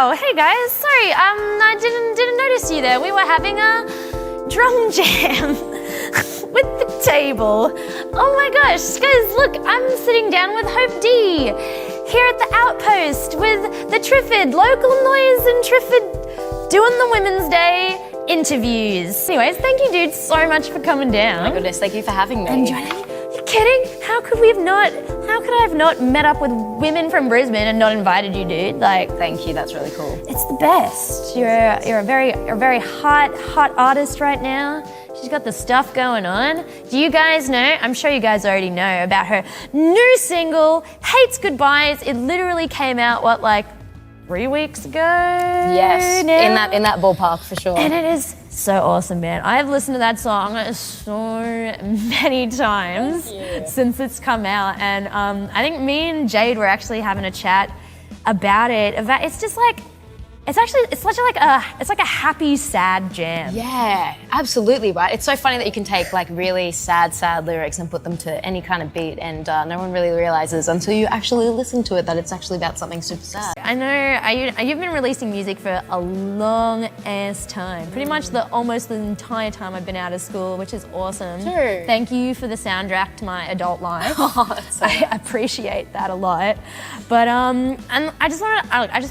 Oh, hey guys, sorry, I didn't notice you there. We were having a drum jam with the table. Oh my gosh, guys, look, I'm sitting down with Hope D here at the Outpost with the Triffid, local noise and Triffid, doing the Women's Day interviews. Anyways, thank you, dude, so much for coming down. Oh my goodness, thank you for having me. And joining me. You kidding? How could I have not met up with women from Brisbane and not invited you, dude? Like, thank you, that's really cool. It's the best. You're a very hot artist right now. She's got the stuff going on. Do you guys know? I'm sure you guys already know about her new single, Hates Goodbyes. It literally came out, what, like 3 weeks ago? Yes, now? in that ballpark for sure. And it is so awesome, man. I've listened to that song so many times since it's come out, and I think me and Jade were actually having a chat about it. It's just like, it's like a happy, sad jam. Yeah, absolutely, right? It's so funny that you can take like really sad lyrics and put them to any kind of beat, and no one really realizes until you actually listen to it that it's actually about something super sad. I know you've been releasing music for a long ass time. Pretty much almost the entire time I've been out of school, which is awesome. True. Thank you for the soundtrack to my adult life. Oh, that's so nice. I appreciate that a lot. But and I just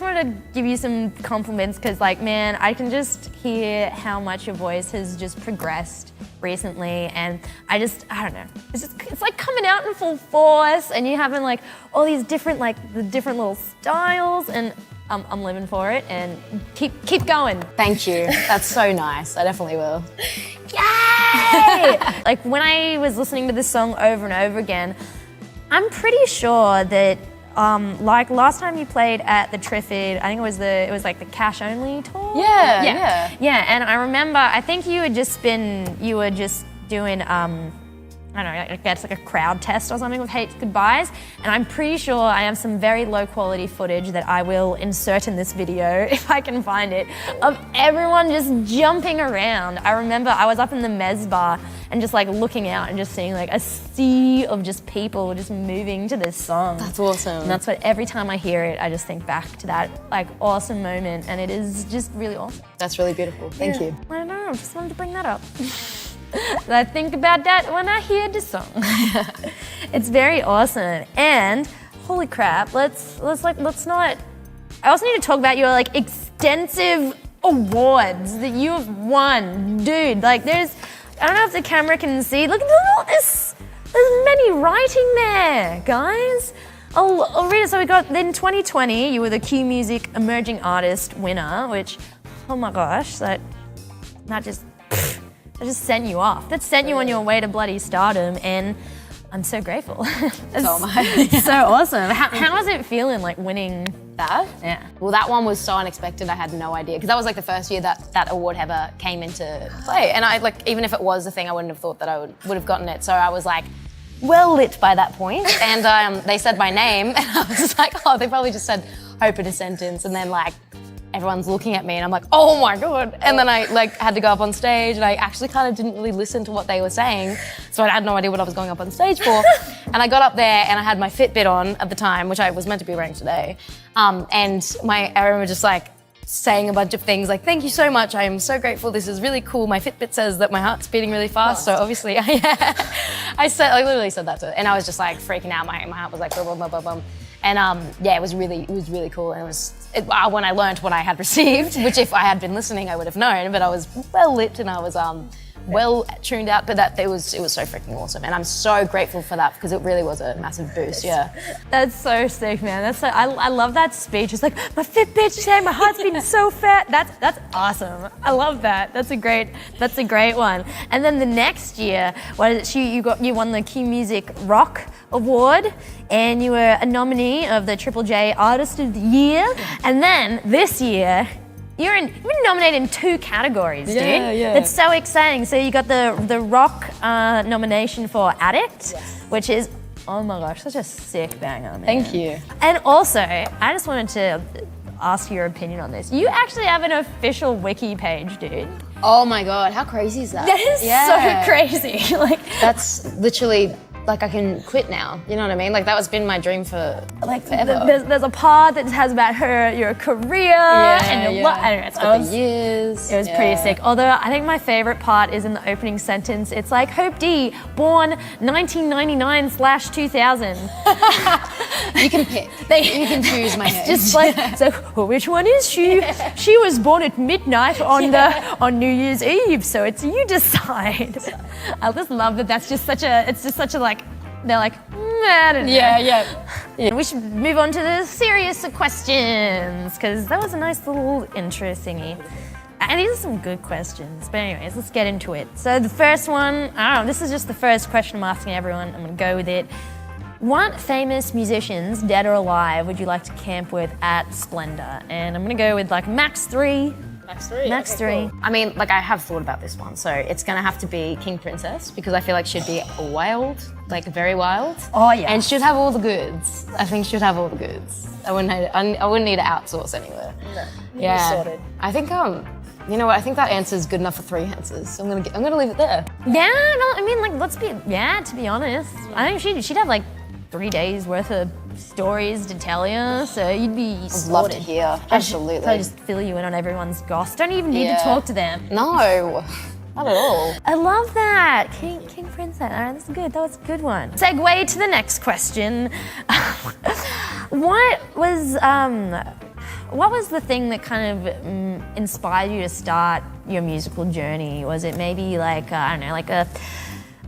wanted to give you some compliments, because like, man, I can just hear how much your voice has just progressed recently, and I don't know, it's like coming out in full force, and you're having like all these different little styles, and I'm living for it, and keep going. Thank you, that's so nice. I definitely will. Yay! Like, when I was listening to this song over and over again, I'm pretty sure that like last time you played at the Triffid, I think it was like the cash only tour. Yeah. And I remember, I think you were just doing I don't know, I guess like a crowd test or something with Hates Goodbyes, and I'm pretty sure I have some very low quality footage that I will insert in this video, if I can find it, of everyone just jumping around. I remember I was up in the Mez bar and just like looking out and just seeing like a sea of just people just moving to this song. That's awesome. And that's what, every time I hear it, I just think back to that like awesome moment, and it is just really awesome. That's really beautiful, thank you. I don't know, just wanted to bring that up. I think about that when I hear the song. It's very awesome, and holy crap, let's not. I also need to talk about your like extensive awards that you have won, dude. Like, I don't know if the camera can see. Look at all this. There's many writing there, guys. I'll read it. So we got, in 2020, you were the QMusic Emerging Artist winner, which, oh my gosh, that just sent you off. That sent you on your way to bloody stardom, and I'm so grateful. So am I. So awesome. How was it feeling, like, winning that? Yeah. Well, that one was so unexpected. I had no idea, because that was like the first year that award ever came into play, and I, like, even if it was a thing, I wouldn't have thought that I would have gotten it. So I was like, well lit by that point, and they said my name, and I was just like, oh, they probably just said Hope in a sentence, and then like, everyone's looking at me and I'm like, oh my God. And then I like had to go up on stage, and I actually kind of didn't really listen to what they were saying. So I had no idea what I was going up on stage for. And I got up there and I had my Fitbit on at the time, which I was meant to be wearing today. And I remember just like saying a bunch of things like, thank you so much, I am so grateful, this is really cool. My Fitbit says that my heart's beating really fast, so obviously, I literally said that to it. And I was just like freaking out, my heart was like boom, boom, boom, boom, boom. And yeah, it was really cool. And when I learned what I had received, which if I had been listening, I would have known, but I was well lit and I was well tuned out, but it was so freaking awesome. And I'm so grateful for that, because it really was a massive boost, yeah. That's so sick, man. I love that speech. It's like, my Fitbit today, my heart's beating so fast. That's awesome. I love that. That's a great one. And then the next year, you won the Qmusic Rock Award, and you were a nominee of the Triple J Artist of the Year. And then this year, you've been nominated in 2 categories, dude. Yeah. That's so exciting. So you got the rock nomination for Addict, which is, oh my gosh, such a sick banger, man. Thank you. And also, I just wanted to ask your opinion on this. You actually have an official wiki page, dude. Oh my God, how crazy is that? That is so crazy. Like, that's literally like I can quit now. You know what I mean? Like that was been my dream for Like forever. there's a part that has about your career and your life. I don't know. The years. It was pretty sick. Although I think my favorite part is in the opening sentence. It's like Hope D, born 1999/2000. You can pick. You can choose my name. Just like, so well, which one is she? She was born at midnight on New Year's Eve, so it's you decide. I just love that. It's just such a like, they're like, I don't know. Yeah. We should move on to the serious questions, because that was a nice little intro thingy. And these are some good questions. But anyways, let's get into it. So the first one, I don't know, this is just the first question I'm asking everyone. I'm gonna go with it. What famous musicians, dead or alive, would you like to camp with at Splendor? And I'm gonna go with like max three. Max three. Cool. I mean, like I have thought about this one, so it's gonna have to be King Princess because I feel like she'd be wild, like very wild. Oh yeah. And she'd have all the goods. I think she'd have all the goods. I wouldn't need to outsource anywhere. No. Yeah. Sorted. I think you know what? I think that answer is good enough for 3 answers. So I'm gonna leave it there. Yeah. No, I mean, like, to be honest, I think she'd have like 3 days worth of stories to tell you, so you'd be I'd love to hear. Absolutely. Probably just fill you in on everyone's goss. Don't even need to talk to them. No, not at all. I love that. King Princess. All right, that's good. That was a good one. Segue to the next question. What was the thing that kind of inspired you to start your musical journey? Was it maybe like, I don't know, like a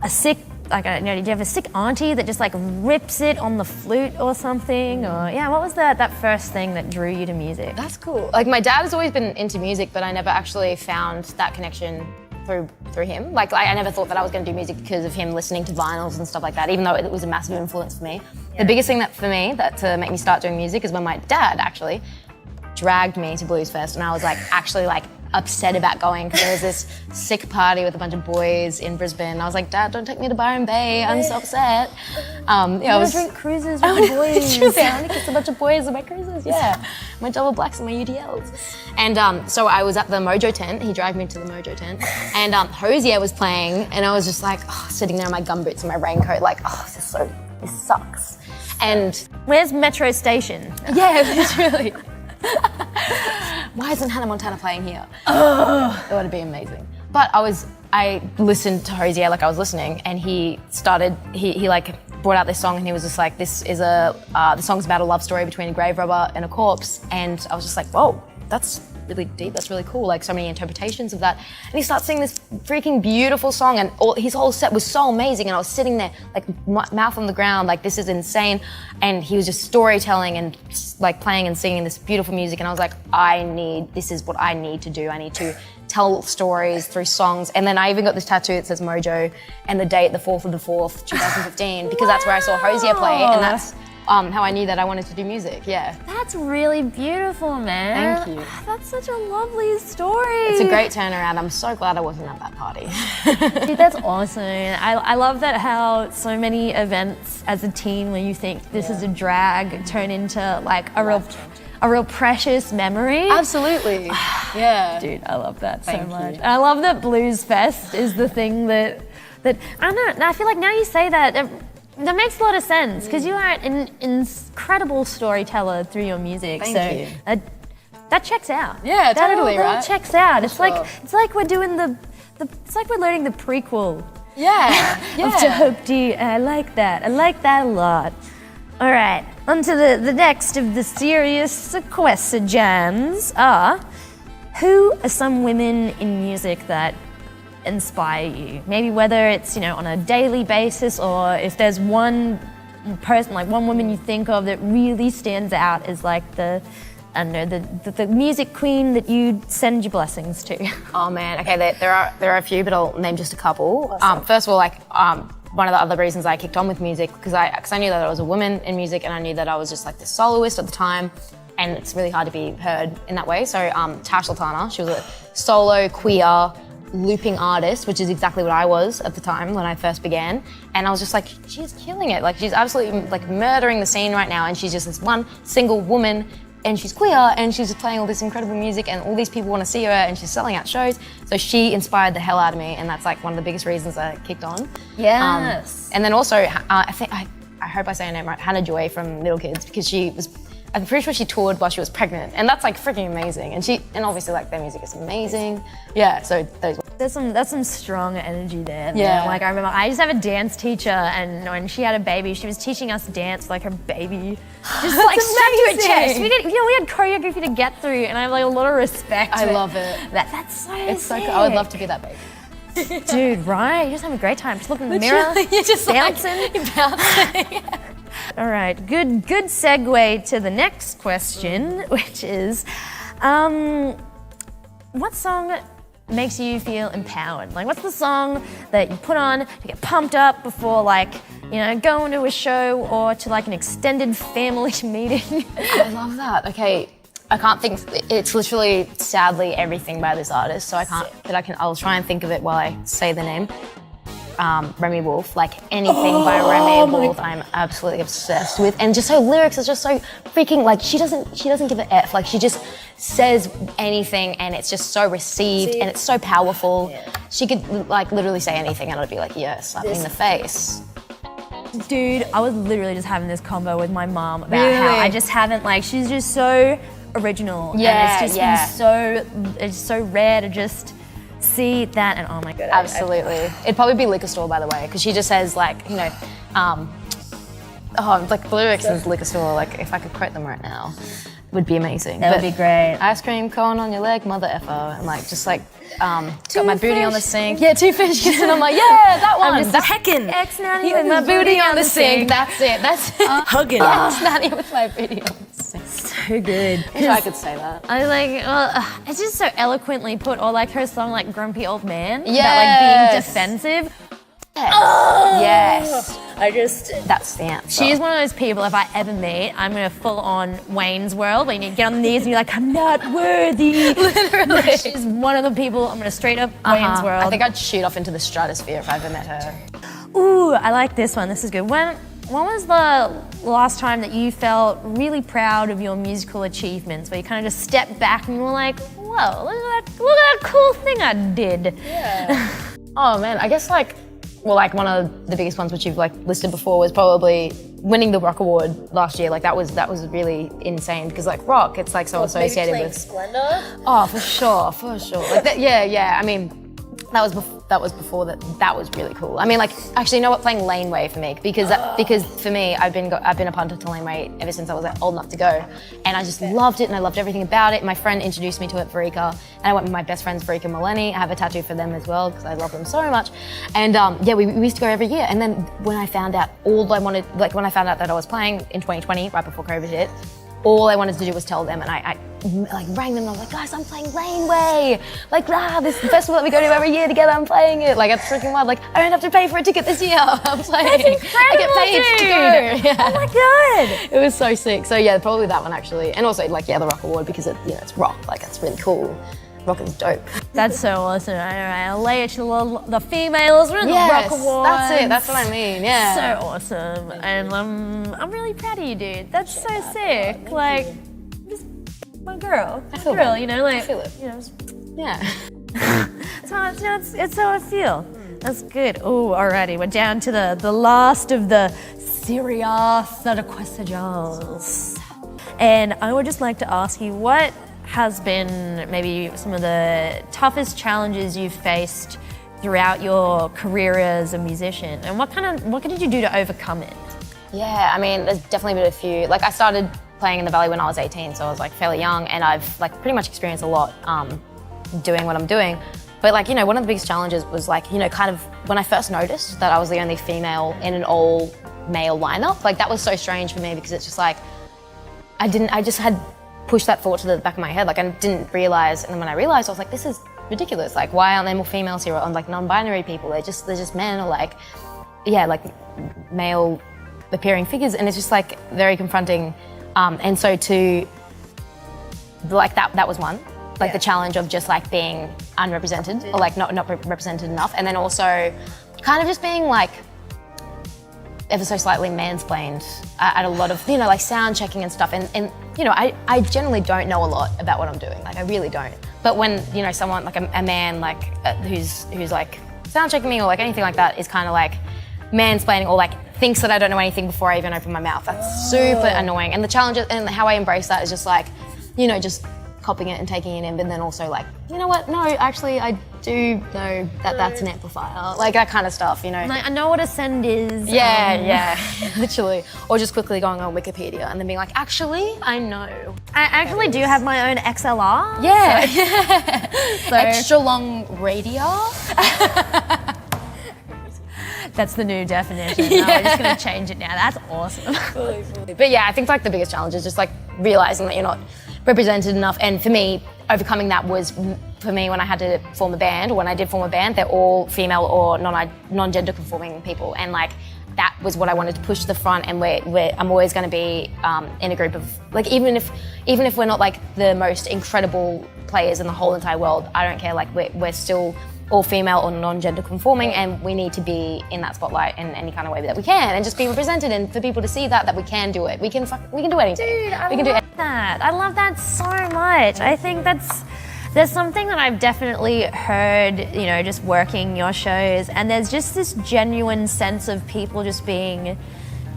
sick, like, did you have a sick auntie that just like rips it on the flute or something? Or what was that first thing that drew you to music? That's cool. Like my dad has always been into music, but I never actually found that connection through him. Like I never thought that I was going to do music because of him listening to vinyls and stuff like that, even though it was a massive influence for me. Yeah. The biggest thing to make me start doing music is when my dad actually dragged me to Blues Fest, and I was like actually like upset about going because there was this sick party with a bunch of boys in Brisbane. I was like, Dad, don't take me to Byron Bay. I'm so upset. I was drink cruises with the boys. I want to kiss a bunch of boys on my cruises. Yeah, my double blacks and my UDLs. And so I was at the Mojo tent. He dragged me to the Mojo tent, and Hosier was playing, and I was just like sitting there in my gumboots and my raincoat, like, this sucks. And where's Metro Station? Yeah, literally. Why isn't Hannah Montana playing here? It would be amazing. But I listened to Hosier like I was listening, and he like brought out this song, and he was just like, this is the song's about a love story between a grave robber and a corpse. And I was just like, whoa, that's really deep, that's really cool, like so many interpretations of that. And he starts singing this freaking beautiful song, and his whole set was so amazing, and I was sitting there like mouth on the ground, like this is insane. And he was just storytelling and like playing and singing this beautiful music, and I was like, this is what I need to do. I need to tell stories through songs. And then I even got this tattoo that says Mojo and the date, the 4th of the 4th, 2015, because that's where I saw Hosier play, and that's how I knew that I wanted to do music. Yeah. That's really beautiful, man. Thank you. That's such a lovely story. It's a great turnaround. I'm so glad I wasn't at that party. Dude, that's awesome. I love that how so many events as a teen where you think this is a drag turn into like a real precious memory. Absolutely. Yeah. Dude, I love that so Thank much. you. And I love that Blues Fest is the thing that I don't know, I feel like now you say that that makes a lot of sense, because you are an incredible storyteller through your music. Thank you. That checks out. Yeah, totally, that all right? checks out. For It's sure. like we're doing it's like we're learning the prequel. Yeah. Of To Hope D. And I like that. I like that a lot. All right, on to the next of the serious questions who are some women in music that inspire you? Maybe whether it's, on a daily basis, or if there's one person, like one woman you think of that really stands out as like the music queen that you send your blessings to. Oh man, okay, there are a few, but I'll name just a couple. First of all, one of the other reasons I kicked on with music, because I knew that I was a woman in music, and I knew that I was just like the soloist at the time, and it's really hard to be heard in that way. So Tash Sultana, she was a solo queer looping artist, which is exactly what I was at the time when I first began. And I was just like, she's killing it. Like she's absolutely like murdering the scene right now, and she's just this one single woman and she's queer and she's playing all this incredible music and all these people want to see her and she's selling out shows. So she inspired the hell out of me, and that's like one of the biggest reasons I kicked on. Yes. And then also, I hope I say her name right, Hannah Joy from Little Kids, because I'm pretty sure she toured while she was pregnant, and that's like freaking amazing. And obviously like their music is amazing. Yeah, so those. There's some strong energy there. Yeah. Man. Like I remember, I just have a dance teacher, and when she had a baby, she was teaching us dance like her baby. Just like strapped to her chest. We had choreography to get through, and I have like a lot of respect. I love it. That's so It's sick. so cool. I would love to be that baby. Dude, right? You just have a great time. Just look in the mirror, You're just bouncing. Like, you're bouncing. All right, good segue to the next question, which is, what song makes you feel empowered? Like, what's the song that you put on to get pumped up before, like, you know, going to a show or to like an extended family meeting? I love that. Okay, I can't think. It's literally, sadly, everything by this artist. So I can't. But I'll try and think of it while I say the name. Remy Wolf, like anything by Remy Wolf, I'm absolutely obsessed with. And just her lyrics are just so freaking, like, she doesn't give an F. Like, she just says anything and it's just so received and it's so powerful. Yeah. She could like literally say anything and I'd be like, yes, slap me in the face. Dude, I was literally just having this convo with my mom about how I just haven't, like, she's just so original. Yeah, and it's just been it's so rare to just see that, and oh my god. Absolutely. It'd probably be Liquor Store, by the way, because she just says, like, you know, like the lyrics is Liquor Store, like if I could quote them right now, would be amazing. That would be great. Ice cream cone on your leg, mother effer, and like just like got my booty on the sink. Yeah, two fishes, and I'm like, yeah, that one. I'm just heckin'. Ex-nanny with my booty on the sink. That's it. That's hugging. Ex-nanny with my booty on the sink. So good. I wish I could say that. I like, it's just so eloquently put, or like her song like Grumpy Old Man, yes. about like being defensive. Yes. Oh, yes. That's the answer. She's one of those people, if I ever meet, I'm gonna full on Wayne's World, where you get on the knees and you're like, I'm not worthy. Literally. She's one of the people, I'm gonna straight up Wayne's World. I think I'd shoot off into the stratosphere if I ever met her. Ooh, I like this one, this is good. When was the last time that you felt really proud of your musical achievements, where you kind of just stepped back and you were like, whoa, look at that cool thing I did? Yeah. Oh man, I guess like one of the biggest ones which you've like listed before was probably winning the Rock Award last year. Like that was really insane, because like rock, it's like so associated with Splendor. Oh, for sure. Like that, yeah. I mean, that was before that. That was really cool. I mean, like actually, you know what? Playing Laneway for me, because for me, I've been a punter to Laneway ever since I was like, old enough to go, and I just loved it and I loved everything about it. My friend introduced me to it, Verika, and I went with my best friends, Verika and Melanie. I have a tattoo for them as well because I love them so much. And yeah, we used to go every year. And then when I found out when I found out that I was playing in 2020, right before COVID hit, all I wanted to do was tell them, and I like rang them and I was like, guys, I'm playing Laneway. Like, this festival that we go to every year together, I'm playing it. Like, it's freaking wild. Like, I don't have to pay for a ticket this year. I'm playing. That's incredible, I get paid to go. Yeah. Oh my god. It was so sick. So yeah, probably that one actually. And also like, yeah, the Rock Award, because it's rock. Like, it's really cool. Rock is dope. That's so awesome. All right, I'll lay it to the females. We're in the Rock Award. That's it. That's what I mean. Yeah. So awesome. And I'm really proud of you, dude. That's so sick. Like, just my girl. I feel girl, it. you know, like, I feel it. you know, Yeah. it's how I feel. That's good. Oh, alrighty. We're down to the last of the serious questions. And I would just like to ask you, what has been maybe some of the toughest challenges you've faced throughout your career as a musician, and what did you do to overcome it? Yeah, I mean, there's definitely been a few. Like, I started playing in the Valley when I was 18, so I was like fairly young, and I've like pretty much experienced a lot doing what I'm doing. But like, you know, one of the biggest challenges was like, you know, kind of when I first noticed that I was the only female in an all male lineup. Like, that was so strange for me, because it's just like, I just had pushed that thought to the back of my head. Like, I didn't realize, and then when I realized, I was like, this is ridiculous. Like, why aren't there more females here? Or like non-binary people? They're just men, or like, yeah, like male appearing figures, and it's just like very confronting. And so to like that was one. Like the challenge of just like being unrepresented, or like not represented enough, and then also kind of just being like ever so slightly mansplained at a lot of, like sound checking and stuff. And I generally don't know a lot about what I'm doing. Like I really don't. But when, someone like a man like who's like sound checking me or like anything like that is kind of like mansplaining or like thinks that I don't know anything before I even open my mouth. That's super annoying. And the challenge and how I embrace that is just like, just copying it and taking it in, but then also like, you know what? No, actually, I do know that that's an amplifier, like that kind of stuff, Like, I know what a send is. Yeah, literally. Or just quickly going on Wikipedia and then being like, actually, I know. I actually do have my own XLR. Yeah. So Extra long radio. that's the new definition. No, we're just gonna change it now. That's awesome. But yeah, I think like the biggest challenge is just like realizing that you're not represented enough. And for me, overcoming that was, for me, when I had to form a band, or when I did form a band, they're all female or non-gender conforming people. And like, that was what I wanted to push to the front, and where I'm always going to be in a group of, like, even if we're not like the most incredible players in the whole entire world, I don't care, like we're still all female or non-gender conforming, and we need to be in that spotlight in any kind of way that we can, and just be represented, and for people to see that we can do it. We can do anything. Dude, I love that. I love that so much. I think there's something that I've definitely heard, just working your shows, and there's just this genuine sense of people just being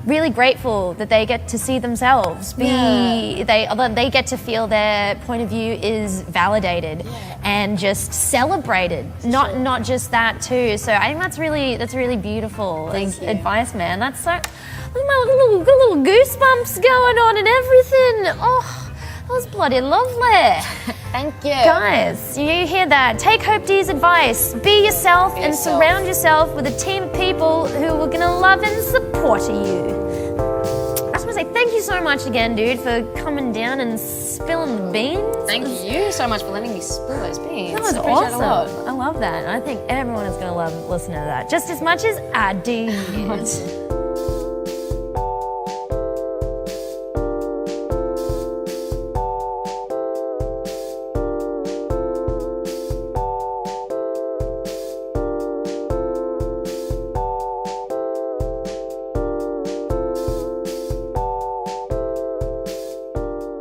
really grateful that they get to see themselves they get to feel their point of view is validated and just celebrated, not just that too. So I think that's really beautiful advice, man. That's so, look at my little goosebumps going on and everything. Oh, that was bloody lovely. Thank you. Guys, you hear that? Take Hope D's advice. Be yourself and surround yourself with a team of people who are going to love and support you. I just want to say thank you so much again, dude, for coming down and spilling the beans. Thank you so much for letting me spill those beans. That was awesome. I love that. I think everyone is going to love listening to that just as much as I did.